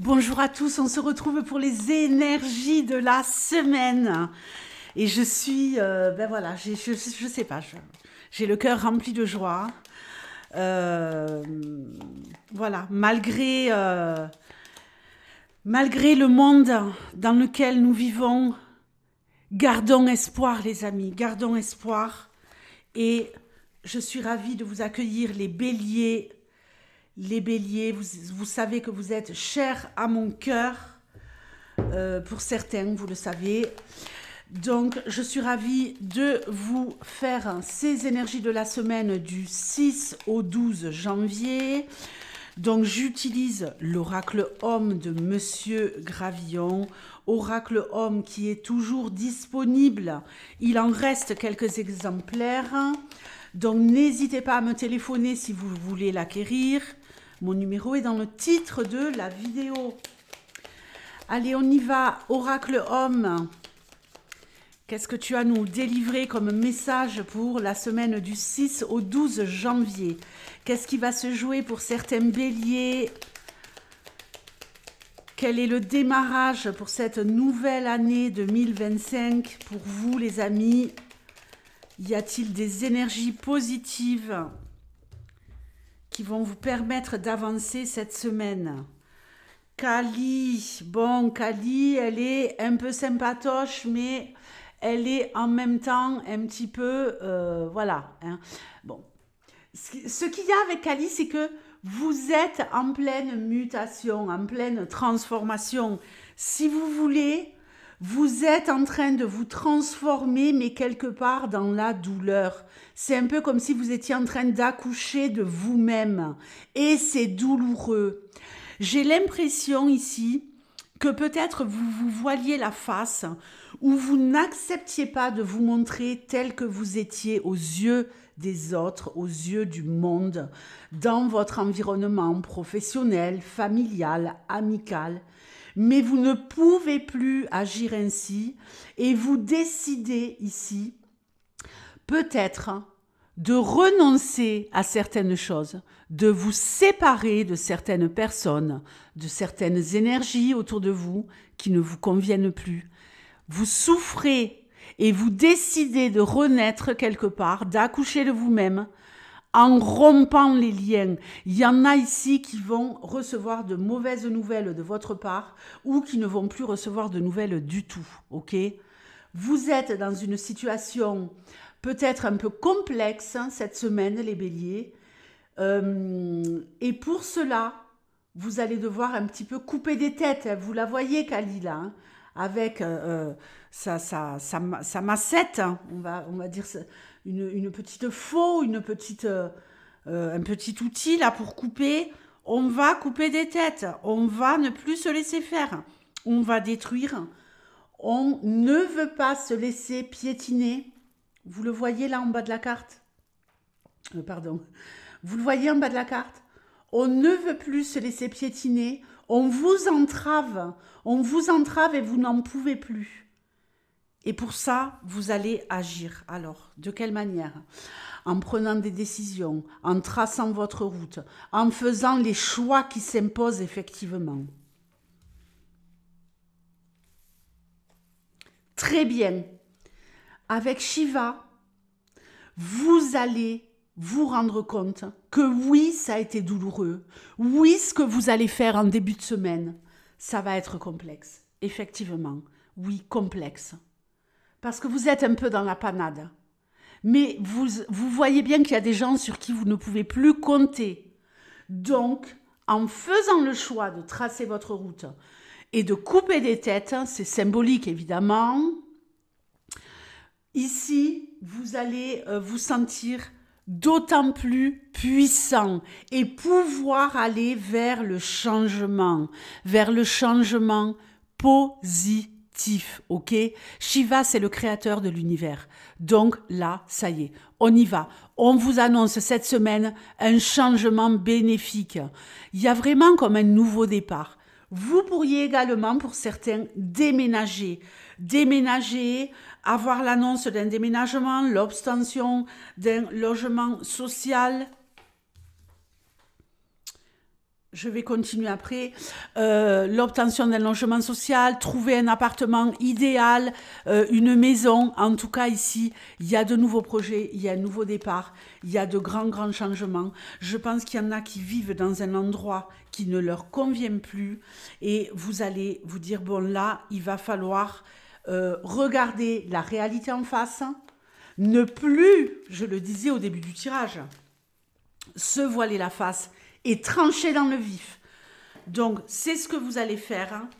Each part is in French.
Bonjour à tous, on se retrouve pour les énergies de la semaine. Et je suis, ben voilà, je sais pas, j'ai le cœur rempli de joie. Euh, voilà, malgré le monde dans lequel nous vivons, gardons espoir les amis, gardons espoir. Et je suis ravie de vous accueillir les béliers. Les béliers, vous savez que vous êtes chers à mon cœur. Pour certains, vous le savez. Donc, je suis ravie de vous faire ces énergies de la semaine du 6 au 12 janvier. Donc, j'utilise l'oracle homme de Monsieur Gravillon. Oracle homme qui est toujours disponible. Il en reste quelques exemplaires. Donc, n'hésitez pas à me téléphoner si vous voulez l'acquérir. Mon numéro est dans le titre de la vidéo. Allez, on y va. Oracle homme. Qu'est-ce que tu as à nous délivrer comme message pour la semaine du 6 au 12 janvier? Qu'est-ce qui va se jouer pour certains béliers? Quel est le démarrage pour cette nouvelle année 2025 pour vous, les amis? Y a-t-il des énergies positives qui vont vous permettre d'avancer cette semaine? Kali, bon, Kali, elle est un peu sympatoche, mais elle est en même temps un petit peu, voilà. Hein. Bon, ce qu'il y a avec Kali, c'est que vous êtes en pleine mutation, en pleine transformation. Si vous voulez, vous êtes en train de vous transformer, mais quelque part dans la douleur. C'est un peu comme si vous étiez en train d'accoucher de vous-même. Et c'est douloureux. J'ai l'impression ici que peut-être vous vous voiliez la face ou vous n'acceptiez pas de vous montrer tel que vous étiez aux yeux des autres, aux yeux du monde, dans votre environnement professionnel, familial, amical. Mais vous ne pouvez plus agir ainsi et vous décidez ici peut-être de renoncer à certaines choses, de vous séparer de certaines personnes, de certaines énergies autour de vous qui ne vous conviennent plus. Vous souffrez et vous décidez de renaître quelque part, d'accoucher de vous-même en rompant les liens. Il y en a ici qui vont recevoir de mauvaises nouvelles de votre part ou qui ne vont plus recevoir de nouvelles du tout, ok? Vous êtes dans une situation peut-être un peu complexe cette semaine, les béliers. Et pour cela, vous allez devoir un petit peu couper des têtes. Vous la voyez, Kali, là, hein, avec sa massette, hein, on va dire une petite faux, un petit outil là pour couper. On va couper des têtes. On va ne plus se laisser faire. On va détruire. On ne veut pas se laisser piétiner. Vous le voyez là en bas de la carte? Pardon. Vous le voyez en bas de la carte? On ne veut plus se laisser piétiner. On vous entrave. On vous entrave et vous n'en pouvez plus. Et pour ça, vous allez agir. Alors, de quelle manière? En prenant des décisions, en traçant votre route, en faisant les choix qui s'imposent effectivement. Très bien. Avec Shiva, vous allez vous rendre compte que oui, ça a été douloureux. Oui, ce que vous allez faire en début de semaine, ça va être complexe. Effectivement, oui, complexe. Parce que vous êtes un peu dans la panade. Mais vous voyez bien qu'il y a des gens sur qui vous ne pouvez plus compter. Donc, en faisant le choix de tracer votre route et de couper des têtes, c'est symbolique évidemment, ici, vous allez vous sentir d'autant plus puissant et pouvoir aller vers le changement positif, ok? Shiva, c'est le créateur de l'univers. Donc là, ça y est, on y va. On vous annonce cette semaine un changement bénéfique. Il y a vraiment comme un nouveau départ. Vous pourriez également, pour certains, déménager, avoir l'annonce d'un déménagement, l'obtention d'un logement social. Je vais continuer après. L'obtention d'un logement social, trouver un appartement idéal, une maison. En tout cas, ici, il y a de nouveaux projets, il y a un nouveau départ, il y a de grands changements. Je pense qu'il y en a qui vivent dans un endroit qui ne leur convient plus. Et vous allez vous dire, bon là, il va falloir regarder la réalité en face. Ne plus, je le disais au début du tirage, se voiler la face et trancher dans le vif. Donc, c'est ce que vous allez faire hein.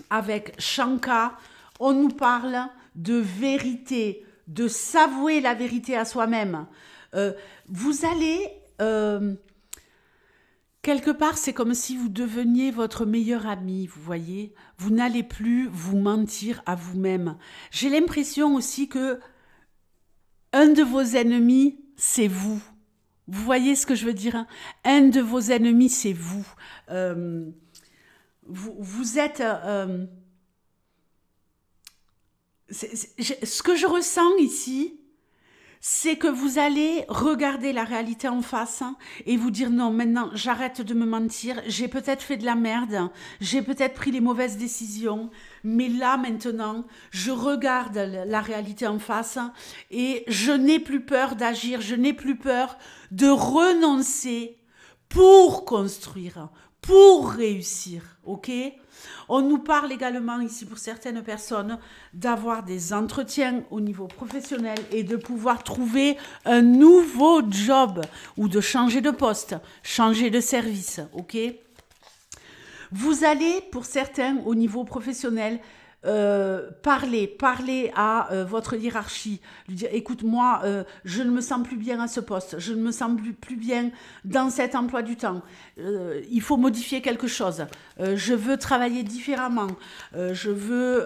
Avec Shanka. On nous parle de vérité, de s'avouer la vérité à soi-même. Vous allez... quelque part, c'est comme si vous deveniez votre meilleur ami, vous voyez. Vous n'allez plus vous mentir à vous-même. J'ai l'impression aussi que un de vos ennemis, c'est vous. Vous voyez ce que je veux dire hein? Un de vos ennemis, c'est vous. Vous êtes... ce que je ressens ici, c'est que vous allez regarder la réalité en face hein, et vous dire non, maintenant, j'arrête de me mentir. J'ai peut-être fait de la merde. J'ai peut-être pris les mauvaises décisions. Mais là, maintenant, je regarde la réalité en face et je n'ai plus peur d'agir. Je n'ai plus peur de renoncer pour construire, pour réussir, ok? On nous parle également ici pour certaines personnes d'avoir des entretiens au niveau professionnel et de pouvoir trouver un nouveau job ou de changer de poste, changer de service, ok? Vous allez, pour certains, au niveau professionnel, parler à votre hiérarchie, lui dire écoute moi je ne me sens plus bien à ce poste, je ne me sens plus bien dans cet emploi du temps, il faut modifier quelque chose, je veux travailler différemment, je veux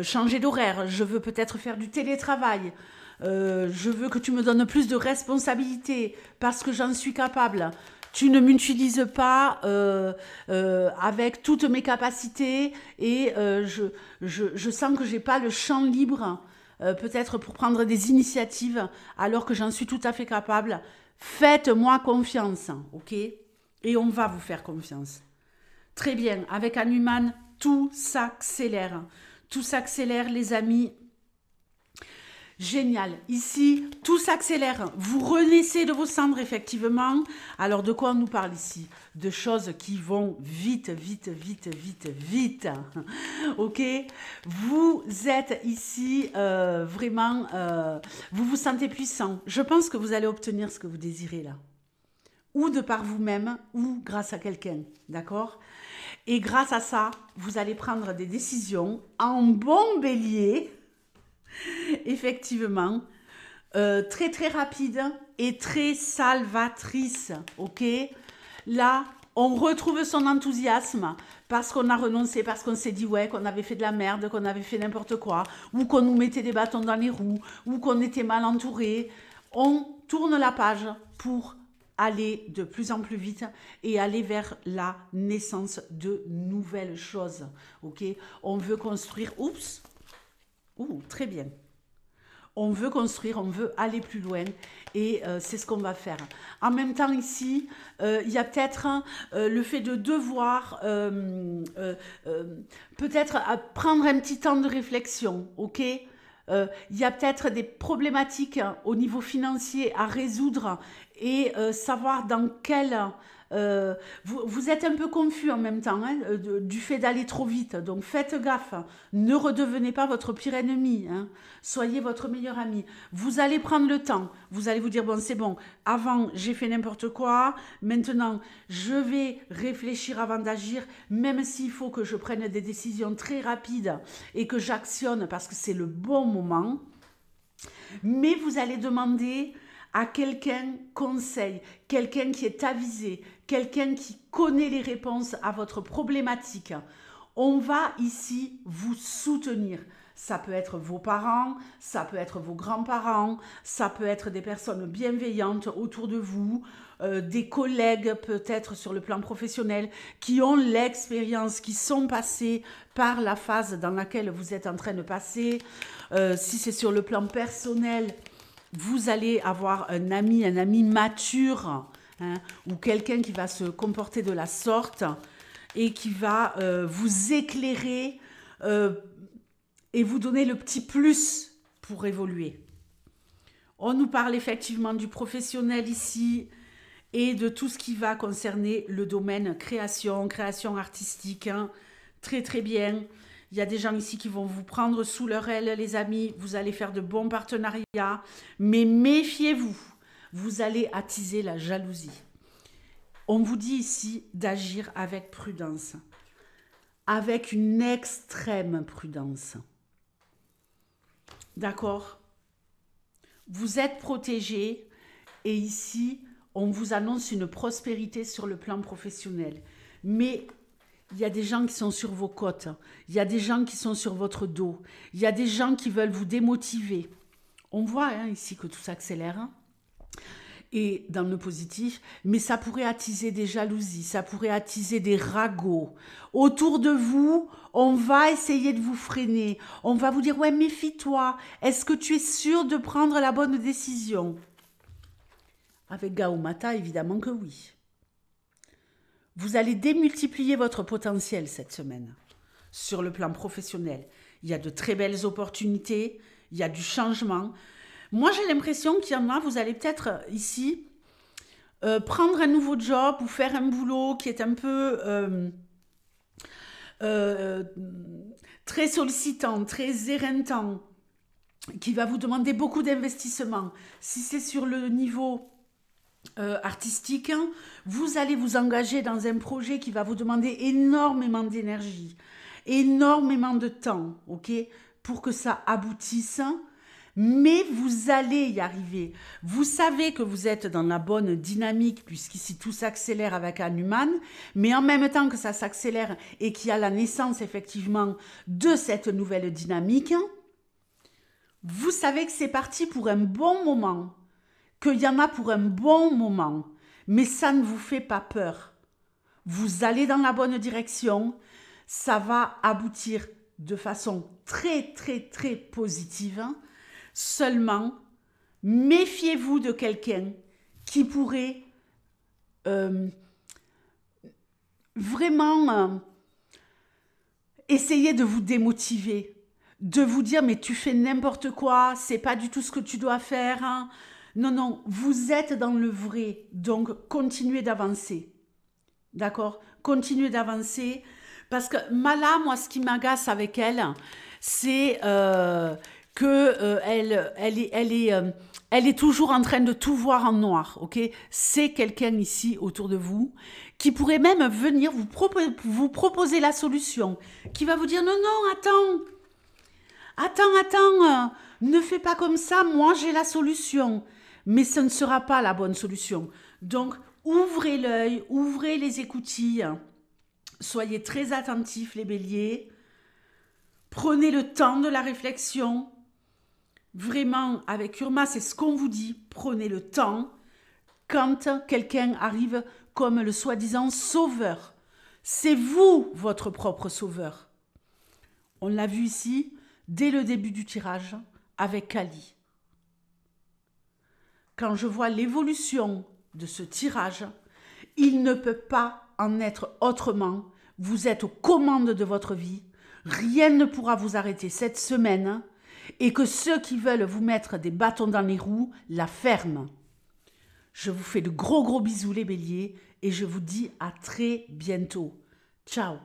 changer d'horaire, je veux peut-être faire du télétravail, je veux que tu me donnes plus de responsabilités parce que j'en suis capable. Tu ne m'utilises pas avec toutes mes capacités et je sens que je n'ai pas le champ libre peut-être pour prendre des initiatives alors que j'en suis tout à fait capable. Faites-moi confiance, ok? Et on va vous faire confiance. Très bien, avec Hanuman, tout s'accélère. Tout s'accélère, les amis. Génial. Ici, tout s'accélère. Vous renaissez de vos cendres, effectivement. Alors, de quoi on nous parle ici? De choses qui vont vite, vite, vite, vite, vite. Ok? Vous êtes ici vraiment... vous vous sentez puissant. Je pense que vous allez obtenir ce que vous désirez là. Ou de par vous-même, ou grâce à quelqu'un. D'accord? Et grâce à ça, vous allez prendre des décisions en bon bélier... Effectivement, très très rapide et très salvatrice, ok? Là, on retrouve son enthousiasme parce qu'on a renoncé, parce qu'on s'est dit ouais, qu'on avait fait de la merde, qu'on avait fait n'importe quoi, ou qu'on nous mettait des bâtons dans les roues, ou qu'on était mal entouré. On tourne la page pour aller de plus en plus vite et aller vers la naissance de nouvelles choses, ok? On veut construire... Oups! Très bien. On veut construire, on veut aller plus loin et c'est ce qu'on va faire. En même temps ici, il y a peut-être le fait de devoir peut-être prendre un petit temps de réflexion, ok? Il y a peut-être des problématiques au niveau financier à résoudre et savoir dans quel... vous êtes un peu confus en même temps hein, du fait d'aller trop vite. Donc faites gaffe. Ne redevenez pas votre pire ennemi. Hein. Soyez votre meilleur ami. Vous allez prendre le temps. Vous allez vous dire, bon, c'est bon. Avant, j'ai fait n'importe quoi. Maintenant, je vais réfléchir avant d'agir. Même s'il faut que je prenne des décisions très rapides et que j'actionne parce que c'est le bon moment. Mais vous allez demander... à quelqu'un conseil, quelqu'un qui est avisé, quelqu'un qui connaît les réponses à votre problématique. On va ici vous soutenir. Ça peut être vos parents, ça peut être vos grands-parents, ça peut être des personnes bienveillantes autour de vous, des collègues peut-être sur le plan professionnel qui ont l'expérience, qui sont passés par la phase dans laquelle vous êtes en train de passer. Si c'est sur le plan personnel, vous allez avoir un ami mature, hein, ou quelqu'un qui va se comporter de la sorte et qui va vous éclairer et vous donner le petit plus pour évoluer. On nous parle effectivement du professionnel ici et de tout ce qui va concerner le domaine création artistique. Hein. Très très bien. Il y a des gens ici qui vont vous prendre sous leur aile, les amis. Vous allez faire de bons partenariats. Mais méfiez-vous. Vous allez attiser la jalousie. On vous dit ici d'agir avec prudence. Avec une extrême prudence. D'accord ? Vous êtes protégé et ici, on vous annonce une prospérité sur le plan professionnel. Mais il y a des gens qui sont sur vos côtes. Il y a des gens qui sont sur votre dos. Il y a des gens qui veulent vous démotiver. On voit hein, ici que tout s'accélère. Hein, et dans le positif, mais ça pourrait attiser des jalousies, ça pourrait attiser des ragots. Autour de vous, on va essayer de vous freiner. On va vous dire, ouais, méfie-toi. Est-ce que tu es sûr de prendre la bonne décision? Avec Gaumata, évidemment que oui. Vous allez démultiplier votre potentiel cette semaine sur le plan professionnel. Il y a de très belles opportunités, il y a du changement. Moi, j'ai l'impression qu'il y en a, vous allez peut-être ici prendre un nouveau job ou faire un boulot qui est un peu très sollicitant, très éreintant, qui va vous demander beaucoup d'investissement. Si c'est sur le niveau artistique, hein, vous allez vous engager dans un projet qui va vous demander énormément d'énergie, énormément de temps, ok, pour que ça aboutisse. Mais vous allez y arriver. Vous savez que vous êtes dans la bonne dynamique puisqu'ici tout s'accélère avec Hanuman, mais en même temps que ça s'accélère et qu'il y a la naissance effectivement de cette nouvelle dynamique, vous savez que c'est parti pour un bon moment, qu'il y en a pour un bon moment, mais ça ne vous fait pas peur. Vous allez dans la bonne direction, ça va aboutir de façon très très très positive. Seulement, méfiez-vous de quelqu'un qui pourrait vraiment essayer de vous démotiver, de vous dire mais tu fais n'importe quoi, c'est pas du tout ce que tu dois faire. Hein. Non, non, vous êtes dans le vrai, donc continuez d'avancer. D'accord ? Continuez d'avancer. Parce que Mala, moi, ce qui m'agace avec elle, c'est elle est toujours en train de tout voir en noir, ok? C'est quelqu'un ici autour de vous qui pourrait même venir vous proposer la solution, qui va vous dire non, non, attends, ne fais pas comme ça, moi j'ai la solution, mais ce ne sera pas la bonne solution. Donc ouvrez l'œil, ouvrez les écoutilles, soyez très attentifs les béliers, prenez le temps de la réflexion. Vraiment, avec Urma, c'est ce qu'on vous dit. Prenez le temps quand quelqu'un arrive comme le soi-disant sauveur. C'est vous, votre propre sauveur. On l'a vu ici, dès le début du tirage, avec Kali. Quand je vois l'évolution de ce tirage, il ne peut pas en être autrement. Vous êtes aux commandes de votre vie. Rien ne pourra vous arrêter cette semaine. Et que ceux qui veulent vous mettre des bâtons dans les roues la ferment. Je vous fais de gros bisous les béliers et je vous dis à très bientôt. Ciao.